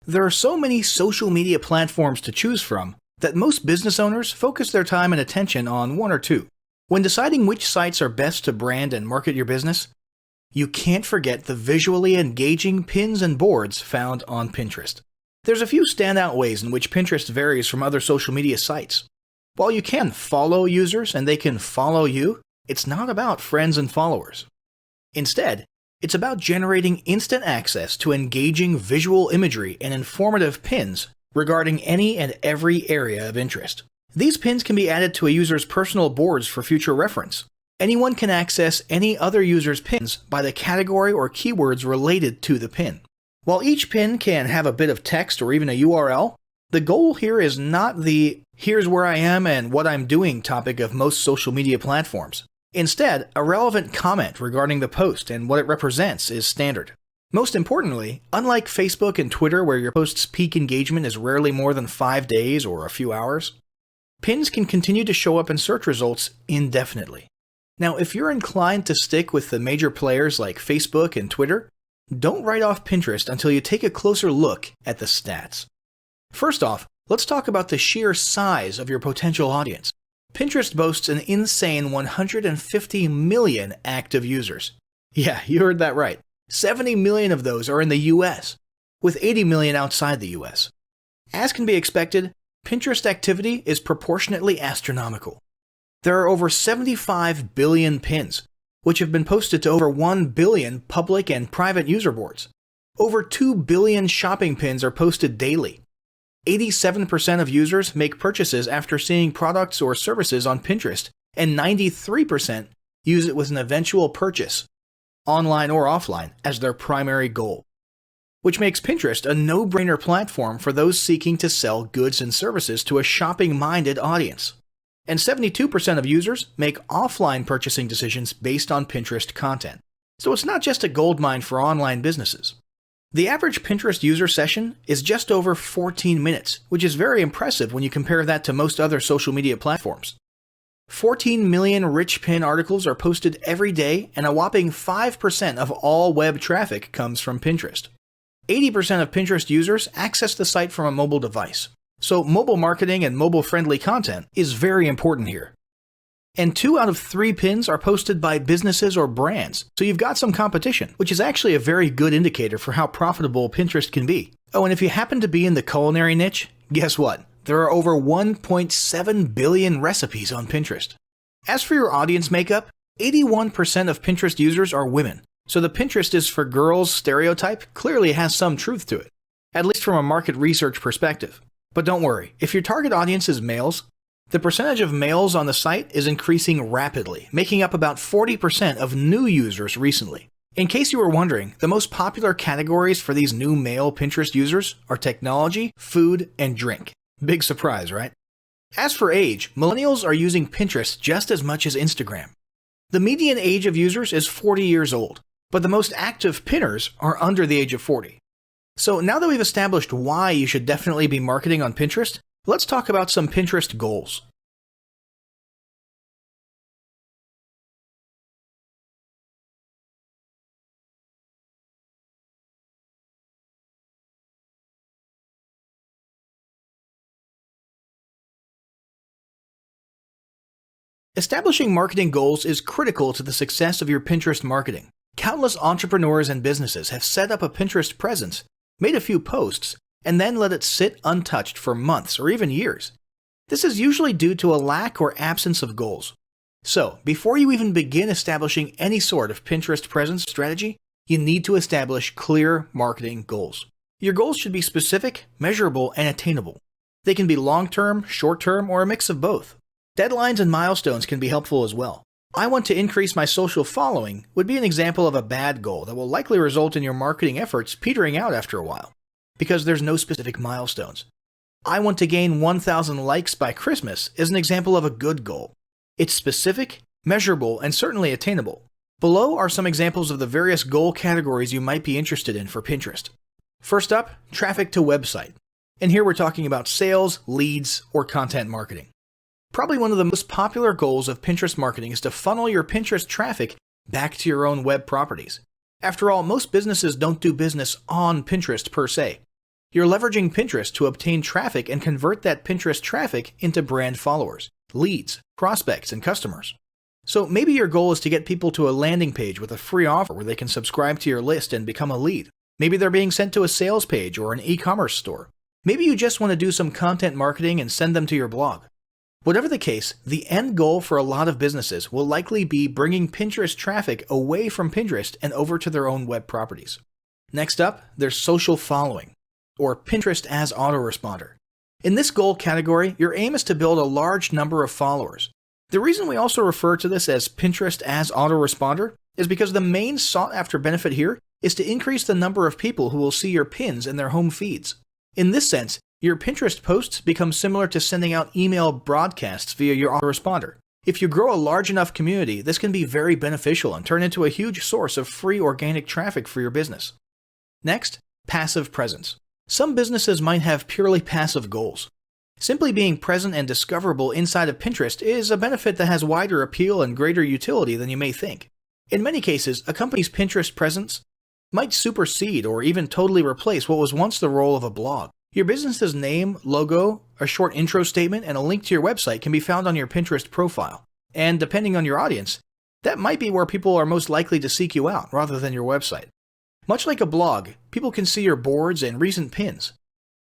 There are so many social media platforms to choose from that most business owners focus their time and attention on one or two. When deciding which sites are best to brand and market your business, you can't forget the visually engaging pins and boards found on Pinterest. There's a few standout ways in which Pinterest varies from other social media sites. While you can follow users and they can follow you, it's not about friends and followers. Instead, it's about generating instant access to engaging visual imagery and informative pins regarding any and every area of interest. These pins can be added to a user's personal boards for future reference. Anyone can access any other user's pins by the category or keywords related to the pin. While each pin can have a bit of text or even a URL, the goal here is not the "here's where I am and what I'm doing" topic of most social media platforms. Instead, a relevant comment regarding the post and what it represents is standard. Most importantly, unlike Facebook and Twitter where your post's peak engagement is rarely more than 5 days or a few hours, pins can continue to show up in search results indefinitely. Now, if you're inclined to stick with the major players like Facebook and Twitter, don't write off Pinterest until you take a closer look at the stats. First off, let's talk about the sheer size of your potential audience. Pinterest boasts an insane 150 million active users. Yeah, you heard that right. 70 million of those are in the US, with 80 million outside the US. As can be expected, Pinterest activity is proportionately astronomical. There are over 75 billion pins, which have been posted to over 1 billion public and private user boards. Over 2 billion shopping pins are posted daily. 87% of users make purchases after seeing products or services on Pinterest, and 93% use it with an eventual purchase, online or offline, as their primary goal. Which makes Pinterest a no-brainer platform for those seeking to sell goods and services to a shopping-minded audience. And 72% of users make offline purchasing decisions based on Pinterest content. So it's not just a goldmine for online businesses. The average Pinterest user session is just over 14 minutes, which is very impressive when you compare that to most other social media platforms. 14 million rich pin articles are posted every day, and a whopping 5% of all web traffic comes from Pinterest. 80% of Pinterest users access the site from a mobile device, so mobile marketing and mobile-friendly content is very important here. And 2 out of 3 pins are posted by businesses or brands, so you've got some competition, which is actually a very good indicator for how profitable Pinterest can be. Oh, and if you happen to be in the culinary niche, guess what? There are over 1.7 billion recipes on Pinterest. As for your audience makeup, 81% of Pinterest users are women, so the Pinterest is for girls stereotype clearly has some truth to it, at least from a market research perspective. But don't worry, if your target audience is males, the percentage of males on the site is increasing rapidly, making up about 40% of new users recently. In case you were wondering, the most popular categories for these new male Pinterest users are technology, food, and drink. Big surprise, right? As for age, millennials are using Pinterest just as much as Instagram. The median age of users is 40 years old, but the most active pinners are under the age of 40. So now that we've established why you should definitely be marketing on Pinterest, let's talk about some Pinterest goals. Establishing marketing goals is critical to the success of your Pinterest marketing. Countless entrepreneurs and businesses have set up a Pinterest presence, made a few posts, and then let it sit untouched for months or even years. This is usually due to a lack or absence of goals. So, before you even begin establishing any sort of Pinterest presence strategy, you need to establish clear marketing goals. Your goals should be specific, measurable, and attainable. They can be long-term, short-term, or a mix of both. Deadlines and milestones can be helpful as well. I want to increase my social following would be an example of a bad goal that will likely result in your marketing efforts petering out after a while, because there's no specific milestones. I want to gain 1,000 likes by Christmas is an example of a good goal. It's specific, measurable, and certainly attainable. Below are some examples of the various goal categories you might be interested in for Pinterest. First up, traffic to website. And here we're talking about sales, leads, or content marketing. Probably one of the most popular goals of Pinterest marketing is to funnel your Pinterest traffic back to your own web properties. After all, most businesses don't do business on Pinterest per se. You're leveraging Pinterest to obtain traffic and convert that Pinterest traffic into brand followers, leads, prospects, and customers. So maybe your goal is to get people to a landing page with a free offer where they can subscribe to your list and become a lead. Maybe they're being sent to a sales page or an e-commerce store. Maybe you just want to do some content marketing and send them to your blog. Whatever the case, the end goal for a lot of businesses will likely be bringing Pinterest traffic away from Pinterest and over to their own web properties. Next up, there's social following, or Pinterest as autoresponder. In this goal category, your aim is to build a large number of followers. The reason we also refer to this as Pinterest as autoresponder is because the main sought-after benefit here is to increase the number of people who will see your pins in their home feeds. In this sense, your Pinterest posts become similar to sending out email broadcasts via your autoresponder. If you grow a large enough community, this can be very beneficial and turn into a huge source of free organic traffic for your business. Next, passive presence. Some businesses might have purely passive goals. Simply being present and discoverable inside of Pinterest is a benefit that has wider appeal and greater utility than you may think. In many cases, a company's Pinterest presence might supersede or even totally replace what was once the role of a blog. Your business's name, logo, a short intro statement, and a link to your website can be found on your Pinterest profile. And depending on your audience, that might be where people are most likely to seek you out rather than your website. Much like a blog, people can see your boards and recent pins.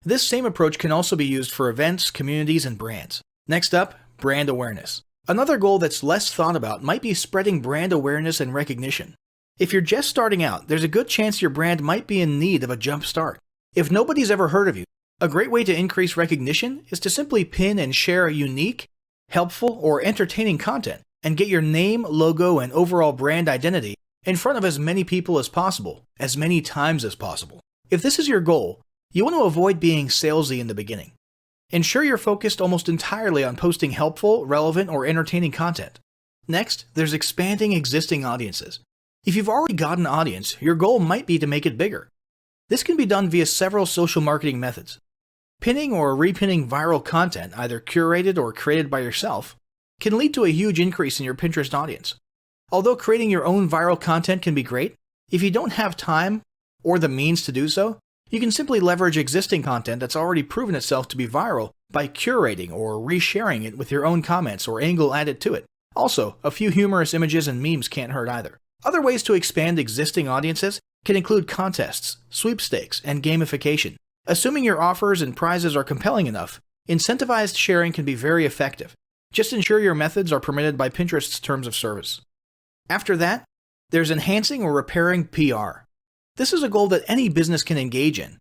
This same approach can also be used for events, communities, and brands. Next up, brand awareness. Another goal that's less thought about might be spreading brand awareness and recognition. If you're just starting out, there's a good chance your brand might be in need of a jump start. If nobody's ever heard of you, a great way to increase recognition is to simply pin and share unique, helpful, or entertaining content and get your name, logo, and overall brand identity in front of as many people as possible, as many times as possible. If this is your goal, you want to avoid being salesy in the beginning. Ensure you're focused almost entirely on posting helpful, relevant, or entertaining content. Next, there's expanding existing audiences. If you've already got an audience, your goal might be to make it bigger. This can be done via several social marketing methods. Pinning or repinning viral content, either curated or created by yourself, can lead to a huge increase in your Pinterest audience. Although creating your own viral content can be great, if you don't have time or the means to do so, you can simply leverage existing content that's already proven itself to be viral by curating or resharing it with your own comments or angle added to it. Also, a few humorous images and memes can't hurt either. Other ways to expand existing audiences can include contests, sweepstakes, and gamification. Assuming your offers and prizes are compelling enough, incentivized sharing can be very effective. Just ensure your methods are permitted by Pinterest's terms of service. After that, there's enhancing or repairing PR. This is a goal that any business can engage in.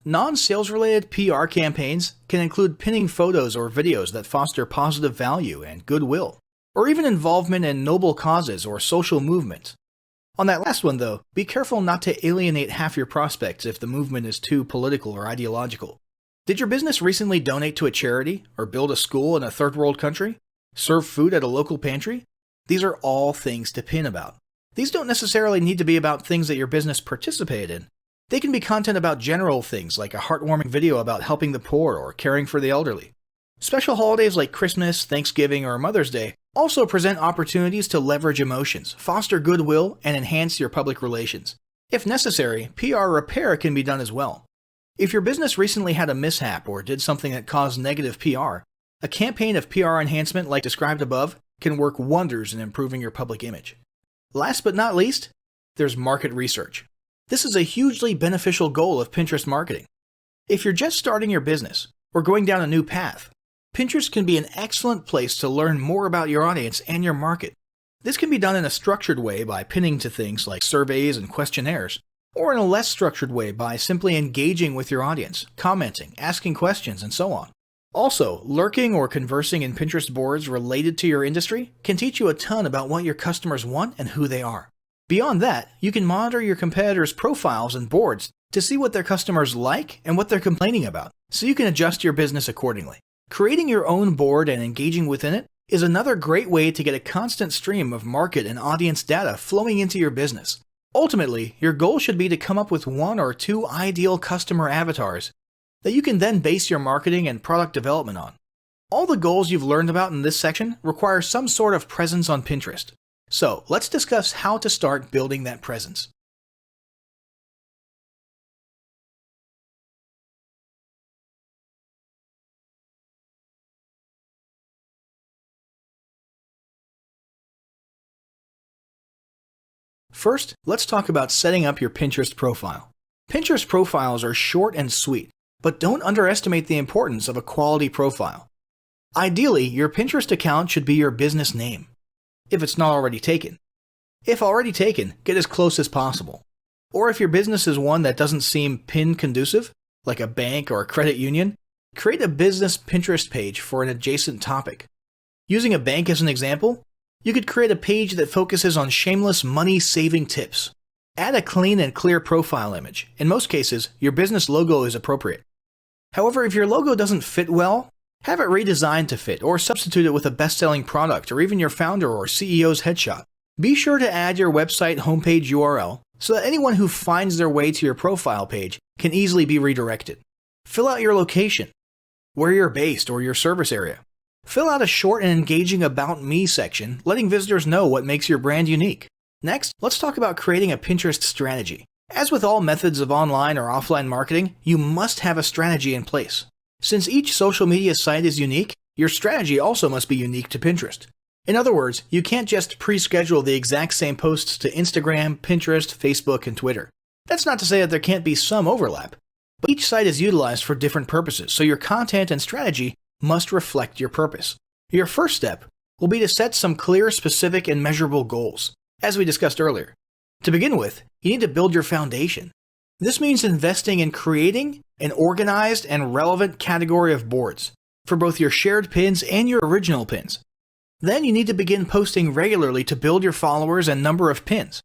Non-sales related PR campaigns can include pinning photos or videos that foster positive value and goodwill, or even involvement in noble causes or social movements. On that last one though, be careful not to alienate half your prospects if the movement is too political or ideological. Did your business recently donate to a charity, or build a school in a third world country? Serve food at a local pantry? These are all things to pin about. These don't necessarily need to be about things that your business participated in. They can be content about general things like a heartwarming video about helping the poor or caring for the elderly. Special holidays like Christmas, Thanksgiving, or Mother's Day also present opportunities to leverage emotions, foster goodwill, and enhance your public relations. If necessary, PR repair can be done as well. If your business recently had a mishap or did something that caused negative PR, a campaign of PR enhancement like described above can work wonders in improving your public image. Last but not least, there's market research. This is a hugely beneficial goal of Pinterest marketing. If you're just starting your business or going down a new path, Pinterest can be an excellent place to learn more about your audience and your market. This can be done in a structured way by pinning to things like surveys and questionnaires, or in a less structured way by simply engaging with your audience, commenting, asking questions, and so on. Also, lurking or conversing in Pinterest boards related to your industry can teach you a ton about what your customers want and who they are. Beyond that, you can monitor your competitors' profiles and boards to see what their customers like and what they're complaining about, so you can adjust your business accordingly. Creating your own board and engaging within it is another great way to get a constant stream of market and audience data flowing into your business. Ultimately, your goal should be to come up with one or two ideal customer avatars that you can then base your marketing and product development on. All the goals you've learned about in this section require some sort of presence on Pinterest. So let's discuss how to start building that presence. First, let's talk about setting up your Pinterest profile. Pinterest profiles are short and sweet, but don't underestimate the importance of a quality profile. Ideally, your Pinterest account should be your business name, if it's not already taken. If already taken, get as close as possible. Or if your business is one that doesn't seem pin-conducive, like a bank or a credit union, create a business Pinterest page for an adjacent topic. Using a bank as an example, you could create a page that focuses on shameless money-saving tips. Add a clean and clear profile image. In most cases, your business logo is appropriate. However, if your logo doesn't fit well, have it redesigned to fit or substitute it with a best-selling product or even your founder or CEO's headshot. Be sure to add your website homepage URL so that anyone who finds their way to your profile page can easily be redirected. Fill out your location, where you're based or your service area. Fill out a short and engaging About Me section, letting visitors know what makes your brand unique. Next, let's talk about creating a Pinterest strategy. As with all methods of online or offline marketing, you must have a strategy in place. Since each social media site is unique, your strategy also must be unique to Pinterest. In other words, you can't just pre-schedule the exact same posts to Instagram, Pinterest, Facebook, and Twitter. That's not to say that there can't be some overlap, but each site is utilized for different purposes, so your content and strategy must reflect your purpose. Your first step will be to set some clear, specific, and measurable goals, as we discussed earlier. To begin with, you need to build your foundation. This means investing in creating an organized and relevant category of boards for both your shared pins and your original pins. Then you need to begin posting regularly to build your followers and number of pins.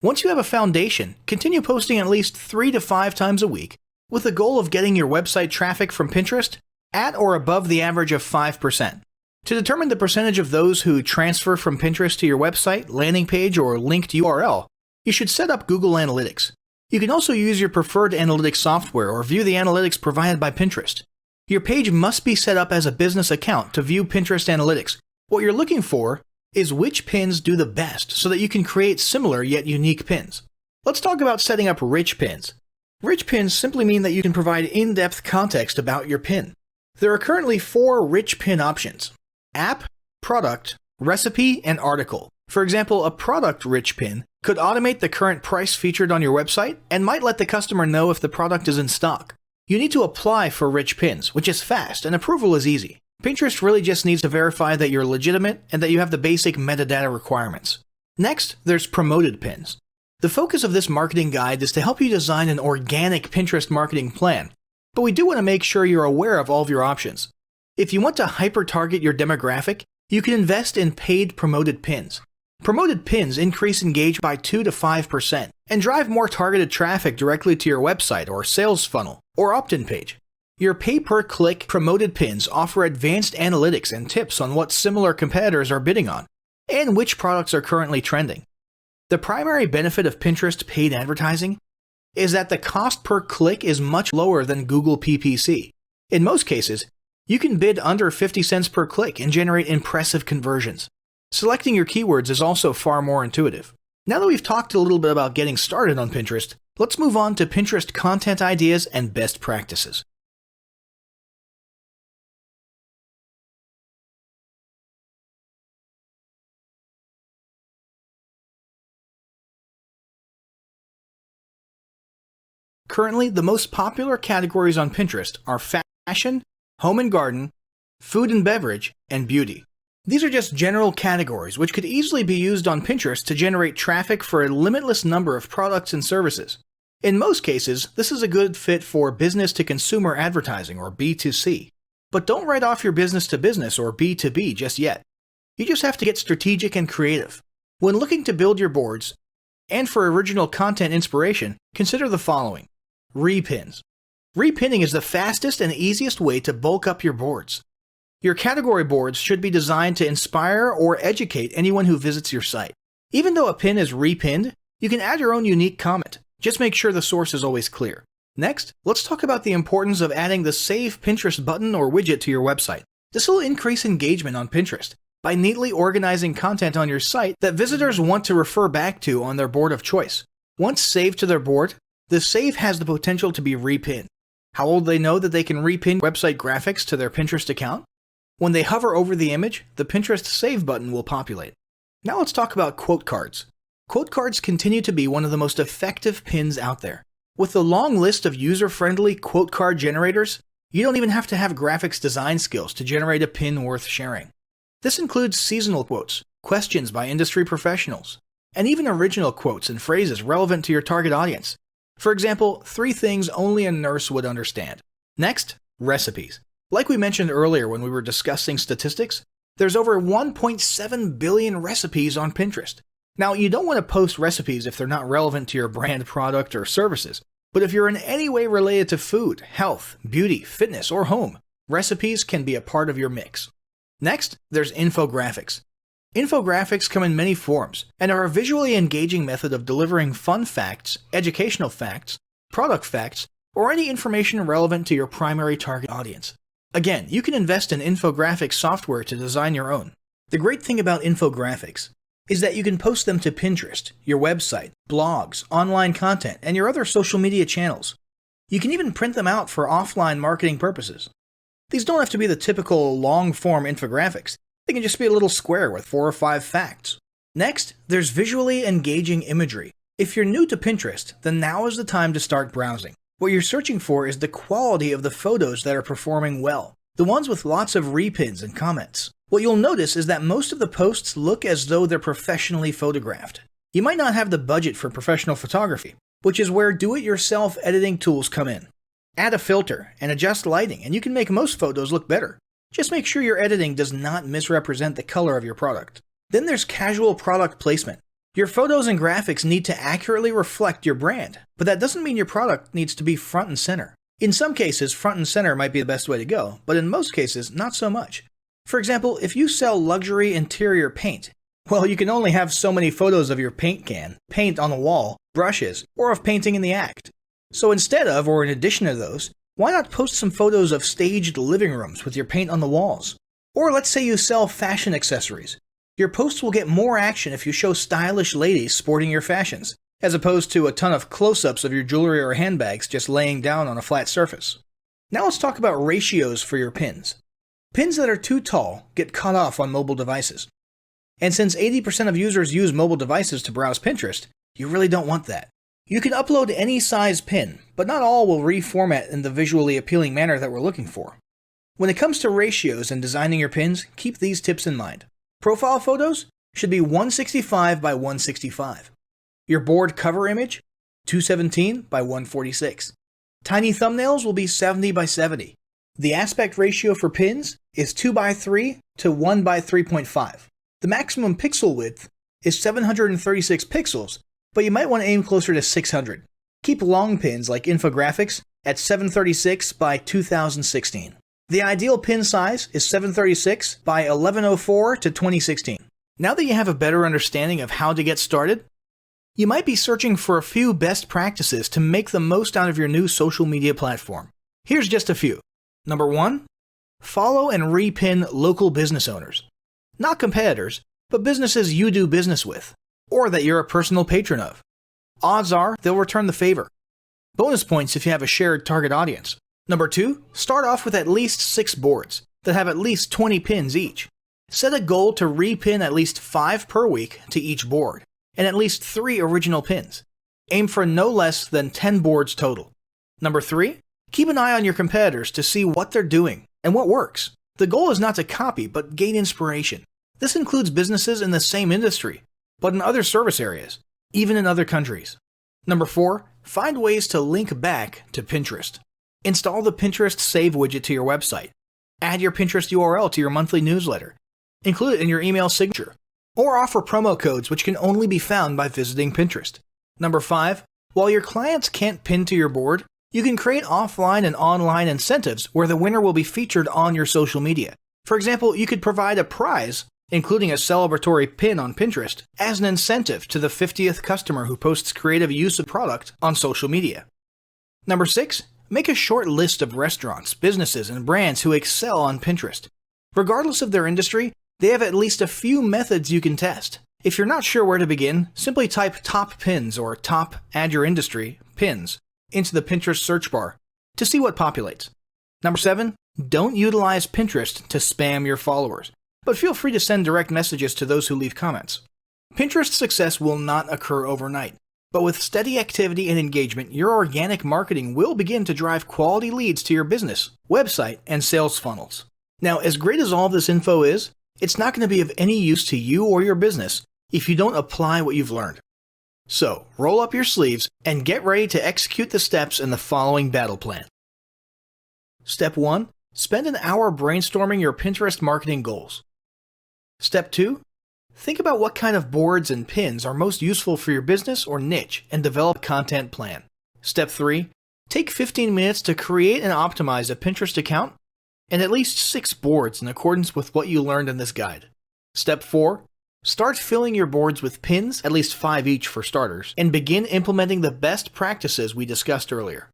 Once you have a foundation, continue posting at least 3 to 5 times a week with the goal of getting your website traffic from Pinterest at or above the average of 5%. To determine the percentage of those who transfer from Pinterest to your website, landing page, or linked URL, you should set up Google Analytics. You can also use your preferred analytics software or view the analytics provided by Pinterest. Your page must be set up as a business account to view Pinterest analytics. What you're looking for is which pins do the best so that you can create similar yet unique pins. Let's talk about setting up rich pins. Rich pins simply mean that you can provide in-depth context about your pin. There are currently 4 rich pin options: app, product, recipe, and article. For example, a product-rich pin could automate the current price featured on your website and might let the customer know if the product is in stock. You need to apply for rich pins, which is fast and approval is easy. Pinterest really just needs to verify that you're legitimate and that you have the basic metadata requirements. Next, there's promoted pins. The focus of this marketing guide is to help you design an organic Pinterest marketing plan, but we do want to make sure you're aware of all of your options. If you want to hyper-target your demographic, you can invest in paid promoted pins. Promoted pins increase engagement by 2 to 5% and drive more targeted traffic directly to your website or sales funnel or opt-in page. Your pay-per-click promoted pins offer advanced analytics and tips on what similar competitors are bidding on and which products are currently trending. The primary benefit of Pinterest paid advertising is that the cost per click is much lower than Google PPC. In most cases, you can bid under 50 cents per click and generate impressive conversions. Selecting your keywords is also far more intuitive. Now that we've talked a little bit about getting started on Pinterest, let's move on to Pinterest content ideas and best practices. Currently, the most popular categories on Pinterest are fashion, home and garden, food and beverage, and beauty. These are just general categories which could easily be used on Pinterest to generate traffic for a limitless number of products and services. In most cases, this is a good fit for business-to-consumer advertising or B2C. But don't write off your business-to-business or B2B just yet. You just have to get strategic and creative. When looking to build your boards, and for original content inspiration, consider the following. Repins. Repinning is the fastest and easiest way to bulk up your boards. Your category boards should be designed to inspire or educate anyone who visits your site. Even though a pin is repinned, you can add your own unique comment. Just make sure the source is always clear. Next, let's talk about the importance of adding the Save Pinterest button or widget to your website. This will increase engagement on Pinterest by neatly organizing content on your site that visitors want to refer back to on their board of choice. Once saved to their board, the save has the potential to be repinned. How will they know that they can repin website graphics to their Pinterest account? When they hover over the image, the Pinterest Save button will populate. Now let's talk about quote cards. Quote cards continue to be one of the most effective pins out there. With the long list of user-friendly quote card generators, you don't even have to have graphics design skills to generate a pin worth sharing. This includes seasonal quotes, questions by industry professionals, and even original quotes and phrases relevant to your target audience. For example, 3 things only a nurse would understand. Next, recipes. Like we mentioned earlier when we were discussing statistics, there's over 1.7 billion recipes on Pinterest. Now, you don't want to post recipes if they're not relevant to your brand, product, or services, but if you're in any way related to food, health, beauty, fitness, or home, recipes can be a part of your mix. Next, there's infographics. Infographics come in many forms and are a visually engaging method of delivering fun facts, educational facts, product facts, or any information relevant to your primary target audience. Again, you can invest in infographic software to design your own. The great thing about infographics is that you can post them to Pinterest, your website, blogs, online content, and your other social media channels. You can even print them out for offline marketing purposes. These don't have to be the typical long-form infographics. They can just be a little square with 4 or 5 facts. Next, there's visually engaging imagery. If you're new to Pinterest, then now is the time to start browsing. What you're searching for is the quality of the photos that are performing well, the ones with lots of repins and comments. What you'll notice is that most of the posts look as though they're professionally photographed. You might not have the budget for professional photography, which is where do-it-yourself editing tools come in. Add a filter and adjust lighting, and you can make most photos look better. Just make sure your editing does not misrepresent the color of your product. Then there's casual product placement. Your photos and graphics need to accurately reflect your brand, but that doesn't mean your product needs to be front and center. In some cases, front and center might be the best way to go, but in most cases, not so much. For example, if you sell luxury interior paint, well, you can only have so many photos of your paint can, paint on the wall, brushes, or of painting in the act. So instead of, or in addition to those, why not post some photos of staged living rooms with your paint on the walls? Or let's say you sell fashion accessories. Your posts will get more action if you show stylish ladies sporting your fashions, as opposed to a ton of close-ups of your jewelry or handbags just laying down on a flat surface. Now let's talk about ratios for your pins. Pins that are too tall get cut off on mobile devices. And since 80% of users use mobile devices to browse Pinterest, you really don't want that. You can upload any size pin, but not all will reformat in the visually appealing manner that we're looking for. When it comes to ratios and designing your pins, keep these tips in mind. Profile photos should be 165 by 165. Your board cover image, 217 by 146. Tiny thumbnails will be 70 by 70. The aspect ratio for pins is 2 by 3 to 1 by 3.5. The maximum pixel width is 736 pixels, but you might want to aim closer to 600. Keep long pins like infographics at 736 by 2016. The ideal pin size is 736 by 1104 to 2016. Now that you have a better understanding of how to get started, you might be searching for a few best practices to make the most out of your new social media platform. Here's just a few. Number 1, follow and repin local business owners. Not competitors, but businesses you do business with, or that you're a personal patron of. Odds are they'll return the favor. Bonus points if you have a shared target audience. Number 2, start off with at least 6 boards that have at least 20 pins each. Set a goal to repin at least 5 per week to each board, and at least 3 original pins. Aim for no less than 10 boards total. Number 3, keep an eye on your competitors to see what they're doing and what works. The goal is not to copy, but gain inspiration. This includes businesses in the same industry, but in other service areas, even in other countries. Number 4, find ways to link back to Pinterest. Install the Pinterest Save widget to your website. Add your Pinterest URL to your monthly newsletter. Include it in your email signature. Or offer promo codes which can only be found by visiting Pinterest. Number 5, while your clients can't pin to your board, you can create offline and online incentives where the winner will be featured on your social media. For example, you could provide a prize, including a celebratory pin on Pinterest, as an incentive to the 50th customer who posts creative use of product on social media. Number 6, make a short list of restaurants, businesses, and brands who excel on Pinterest. Regardless of their industry, they have at least a few methods you can test. If you're not sure where to begin, simply type top pins or top add your industry pins into the Pinterest search bar to see what populates. Number 7, don't utilize Pinterest to spam your followers, but feel free to send direct messages to those who leave comments. Pinterest success will not occur overnight, but with steady activity and engagement, your organic marketing will begin to drive quality leads to your business, website, and sales funnels. Now, as great as all this info is, it's not going to be of any use to you or your business if you don't apply what you've learned. So, roll up your sleeves and get ready to execute the steps in the following battle plan. Step 1. Spend an hour brainstorming your Pinterest marketing goals. Step 2. Think about what kind of boards and pins are most useful for your business or niche and develop a content plan. Step 3. Take 15 minutes to create and optimize a Pinterest account and at least 6 boards in accordance with what you learned in this guide. Step 4. Start filling your boards with pins, at least 5 each for starters, and begin implementing the best practices we discussed earlier.